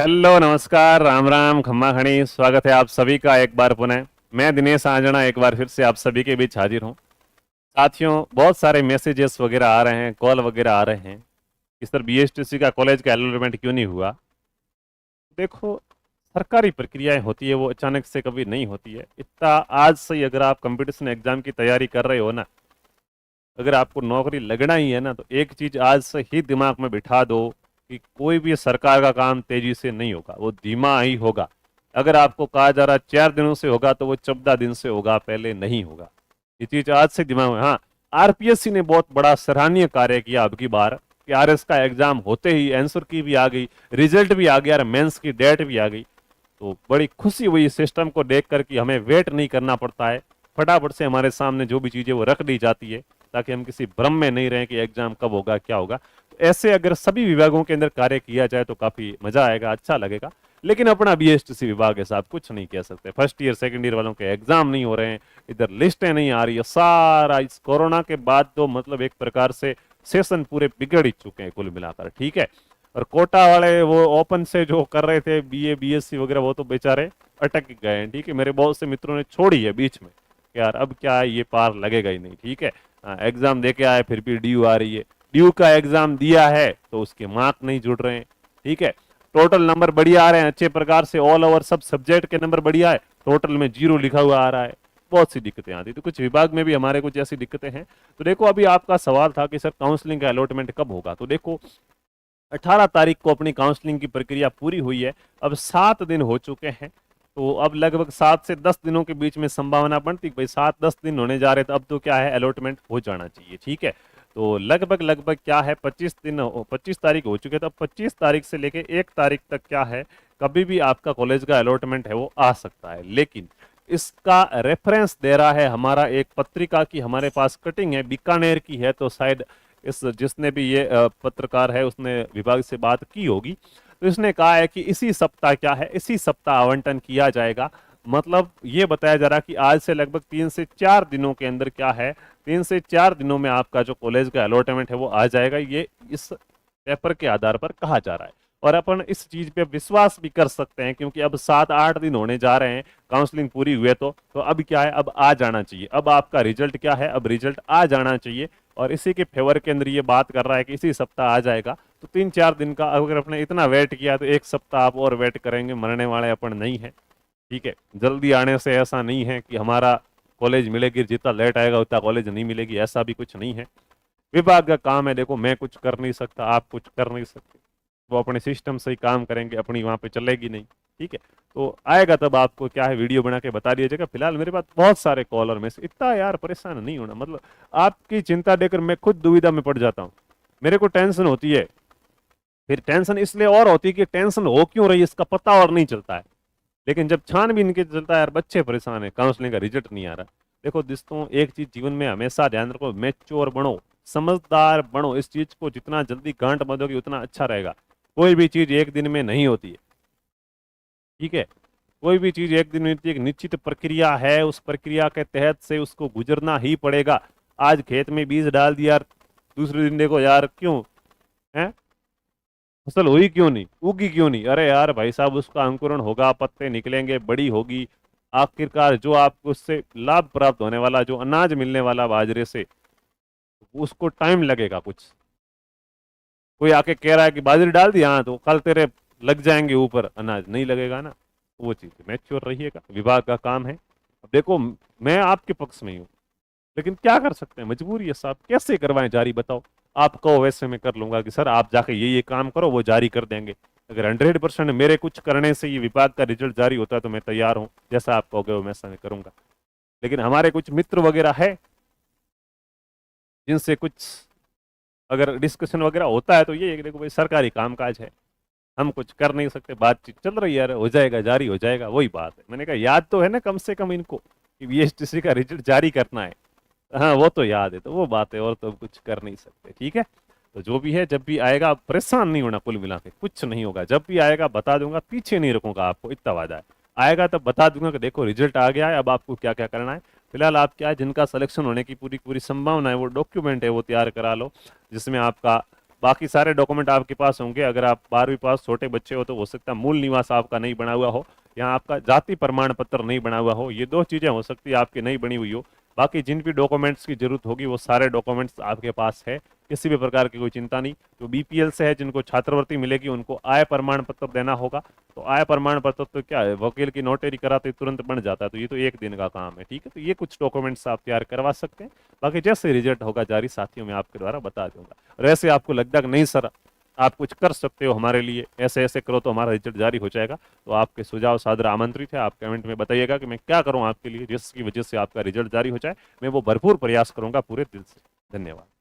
Hello, नमस्कार, राम राम, खम्मा खणी। स्वागत है आप सभी का एक बार पुनः। मैं दिनेश आंजना एक बार फिर से आप सभी के बीच हाजिर हूँ। साथियों, बहुत सारे मैसेजेस वगैरह आ रहे हैं, कॉल वगैरह आ रहे हैं कि सर बीएसटीसी का कॉलेज का अलॉटमेंट क्यों नहीं हुआ। देखो, सरकारी प्रक्रियाएं होती है, वो अचानक से कभी नहीं होती है। इतना आज से ही अगर आप कंपटीशन एग्जाम की तैयारी कर रहे हो ना, अगर आपको नौकरी लगना ही है ना, तो एक चीज आज से ही दिमाग में बिठा दो कि कोई भी सरकार का काम तेजी से नहीं होगा, वो धीमा ही होगा। अगर आपको कहा जा रहा है 4 दिनों से होगा, तो वो 14 दिन से होगा, पहले नहीं होगा। ये चीज आज से दिमाग में। हाँ, आरपीएससी ने बहुत बड़ा सराहनीय कार्य किया अब की बार कि आरएस का एग्जाम होते ही आंसर की भी आ गई, रिजल्ट भी आ गया और मेंस की डेट भी आ गई। तो बड़ी खुशी हुई इस सिस्टम को देख कर कि हमें वेट नहीं करना पड़ता है, फटाफट से हमारे सामने जो भी चीजें वो रख दी जाती है, ताकि हम किसी भ्रम में नहीं रहें कि एग्जाम कब होगा, क्या होगा। तो ऐसे अगर सभी विभागों के अंदर कार्य किया जाए तो काफी मजा आएगा, अच्छा लगेगा। लेकिन अपना बीएसटीसी विभाग है साहब, कुछ नहीं कह सकते। फर्स्ट ईयर सेकंड ईयर वालों के एग्जाम नहीं हो रहे हैं, इधर लिस्टें नहीं आ रही है, सारा इस कोरोना के बाद तो मतलब एक प्रकार से सेशन पूरे बिगड़ ही चुके हैं कुल मिलाकर, ठीक है। और कोटा वाले वो ओपन से जो कर रहे थे बीए बीएससी वगैरह, वो तो बेचारे अटक गए हैं, ठीक है। मेरे बहुत से मित्रों ने छोड़ी है बीच में कि यार अब क्या है, ये पार लगेगा ही नहीं, ठीक है। एग्जाम दे के आए, फिर भी ड्यू आ रही है। ड्यू का एग्जाम दिया है तो उसके मार्क नहीं जुड़ रहे हैं, ठीक है। टोटल नंबर बढ़िया आ रहे हैं अच्छे प्रकार से, ऑल ओवर सब सब्जेक्ट के नंबर बढ़िया है, टोटल में 0 लिखा हुआ आ रहा है। बहुत सी दिक्कतें आती, तो कुछ विभाग में भी हमारे कुछ ऐसी दिक्कतें हैं। तो देखो, अभी आपका सवाल था कि सर काउंसलिंग का अलॉटमेंट कब होगा, तो देखो 18 तारीख को अपनी काउंसलिंग की प्रक्रिया पूरी हुई है। अब 7 दिन हो चुके हैं, तो अब लगभग 7 से 10 दिनों के बीच में संभावना बनती है भाई 7-10 दिन होने जा रहे, तो अब तो क्या है, अलॉटमेंट हो जाना चाहिए, ठीक है। तो लगभग लगभग क्या है, 25 दिन, 25 तारीख हो चुके, तो अब 25 तारीख से लेके 1 तारीख तक क्या है, कभी भी आपका कॉलेज का अलॉटमेंट है वो आ सकता है। लेकिन इसका रेफरेंस दे रहा है हमारा एक पत्रिका की हमारे पास कटिंग है, बीकानेर की है, तो शायद इस जिसने भी ये पत्रकार है उसने विभाग से बात की होगी। तो इसने कहा है कि इसी सप्ताह क्या है, इसी सप्ताह आवंटन किया जाएगा। मतलब ये बताया जा रहा है कि आज से लगभग 3 से 4 दिनों के अंदर क्या है, 3 से 4 दिनों में आपका जो कॉलेज का अलॉटमेंट है वो आ जाएगा, ये इस पेपर के आधार पर कहा जा रहा है। और अपन इस चीज पे विश्वास भी कर सकते हैं, क्योंकि अब 7-8 दिन होने जा रहे हैं काउंसलिंग पूरी हुए, तो अब क्या है, अब आ जाना चाहिए। अब आपका रिजल्ट क्या है, अब रिजल्ट आ जाना चाहिए। और इसी के फेवर के अंदर ये बात कर रहा है कि इसी सप्ताह आ जाएगा। तो 3-4 दिन का अगर अपने इतना वेट किया, तो एक सप्ताह आप और वेट करेंगे, मरने वाले अपन नहीं है, ठीक है। जल्दी आने से ऐसा नहीं है कि हमारा कॉलेज मिलेगी, जितना लेट आएगा उतना कॉलेज नहीं मिलेगी, ऐसा भी कुछ नहीं है। विभाग का काम है, देखो मैं कुछ कर नहीं सकता, आप कुछ कर नहीं सकते, वो अपने सिस्टम से ही काम करेंगे, अपनी वहां पे चलेगी नहीं, ठीक है। तो आएगा तब आपको क्या है, वीडियो बना के बता दिया जाएगा। फिलहाल मेरे पास बहुत सारे कॉलर में से, इतना यार परेशान नहीं होना, मतलब आपकी चिंता देकर मैं खुद दुविधा में पड़ जाता हूँ। मेरे को टेंशन होती है, फिर टेंशन इसलिए और होती है कि टेंशन हो क्यों रही है इसका पता और नहीं चलता है। लेकिन जब छानबीन के चलता है, यार बच्चे परेशान है, काउंसलिंग का रिजल्ट नहीं आ रहा। देखो दोस्तों, एक चीज जीवन में हमेशा ध्यान रखो, मैच्योर बनो, समझदार बनो। इस चीज को जितना जल्दी गांठ बांधोगे उतना अच्छा रहेगा। कोई भी चीज एक दिन में नहीं होती है, ठीक है। कोई भी चीज एक दिन में होती है, एक निश्चित प्रक्रिया है, उस प्रक्रिया के तहत से उसको गुजरना ही पड़ेगा। आज खेत में बीज डाल दिया, दूसरे दिन देखो यार क्यों है, फसल हुई क्यों नहीं, उगी क्यों नहीं। अरे यार भाई साहब, उसका अंकुरण होगा, पत्ते निकलेंगे, बड़ी होगी, आखिरकार जो आपको उससे लाभ प्राप्त होने वाला, जो अनाज मिलने वाला बाजरे से, उसको टाइम लगेगा कुछ। कोई आके कह रहा है कि बाजरी डाल दी, हाँ तो कल तेरे लग जाएंगे ऊपर अनाज, नहीं लगेगा ना। तो वो चीज मैच्योर रहिएगा, विभाग का काम है। अब देखो, मैं आपके पक्ष में ही हूँ, लेकिन क्या कर सकते हैं, मजबूरी है साहब, कैसे करवाएं जारी बताओ। आप कहो वैसे मैं कर लूंगा कि सर आप जाके ये काम करो, वो जारी कर देंगे। अगर 100% मेरे कुछ करने से ये विभाग का रिजल्ट जारी होता है, तो मैं तैयार हूँ, जैसा आप कहोगे वो वैसा मैं करूंगा। लेकिन हमारे कुछ मित्र वगैरह है जिनसे कुछ अगर डिस्कशन वगैरह होता है, तो ये है कि देखो भाई सरकारी कामकाज है, हम कुछ कर नहीं सकते, बातचीत चल रही है, यार हो जाएगा, जारी हो जाएगा, वही बात है। मैंने कहा याद तो है ना कम से कम इनको कि बीएसटीसी का रिजल्ट जारी करना है। हाँ वो तो याद है, तो वो बात है, और तो कुछ कर नहीं सकते, ठीक है। तो जो भी है, जब भी आएगा आप परेशान नहीं होना, कुल मिला के कुछ नहीं होगा। जब भी आएगा बता दूंगा, पीछे नहीं रखूंगा आपको, इतना वादा है। आएगा तब बता दूंगा कि देखो रिजल्ट आ गया है, अब आपको क्या क्या करना है। फिलहाल आप क्या है, जिनका सिलेक्शन होने की पूरी पूरी संभावना है, वो डॉक्यूमेंट है वो तैयार करा लो, जिसमें आपका बाकी सारे डॉक्यूमेंट आपके पास होंगे। अगर आप 12वीं पास छोटे बच्चे हो सकता है मूल निवास आपका नहीं बना हुआ हो, या आपका जाति प्रमाण पत्र नहीं बना हुआ हो। ये दो चीजें हो सकती है आपकी नहीं बनी हुई हो। बाकी जिन भी डॉक्यूमेंट्स की जरूरत होगी वो सारे डॉक्यूमेंट्स आपके पास है, किसी भी प्रकार की कोई चिंता नहीं। जो बीपीएल से है, जिनको छात्रवृत्ति मिलेगी, उनको आय प्रमाण पत्र देना होगा। तो आय प्रमाण पत्र तो क्या है, वकील की नोटरी कराते तुरंत बन जाता है, तो ये तो एक दिन का काम है। ठीक है, तो ये कुछ डॉक्यूमेंट्स आप तैयार करवा सकते हैं। बाकी जैसे रिजल्ट होगा जारी साथियों मैं आपके द्वारा बता दूंगा। और ऐसे आपको लगता है कि नहीं सर आप कुछ कर सकते हो हमारे लिए, ऐसे ऐसे करो तो हमारा रिजल्ट जारी हो जाएगा, तो आपके सुझाव सादर आमंत्रित है। आप कमेंट में बताइएगा कि मैं क्या करूं आपके लिए जिसकी वजह से आपका रिजल्ट जारी हो जाए। मैं वो भरपूर प्रयास करूंगा पूरे दिल से। धन्यवाद।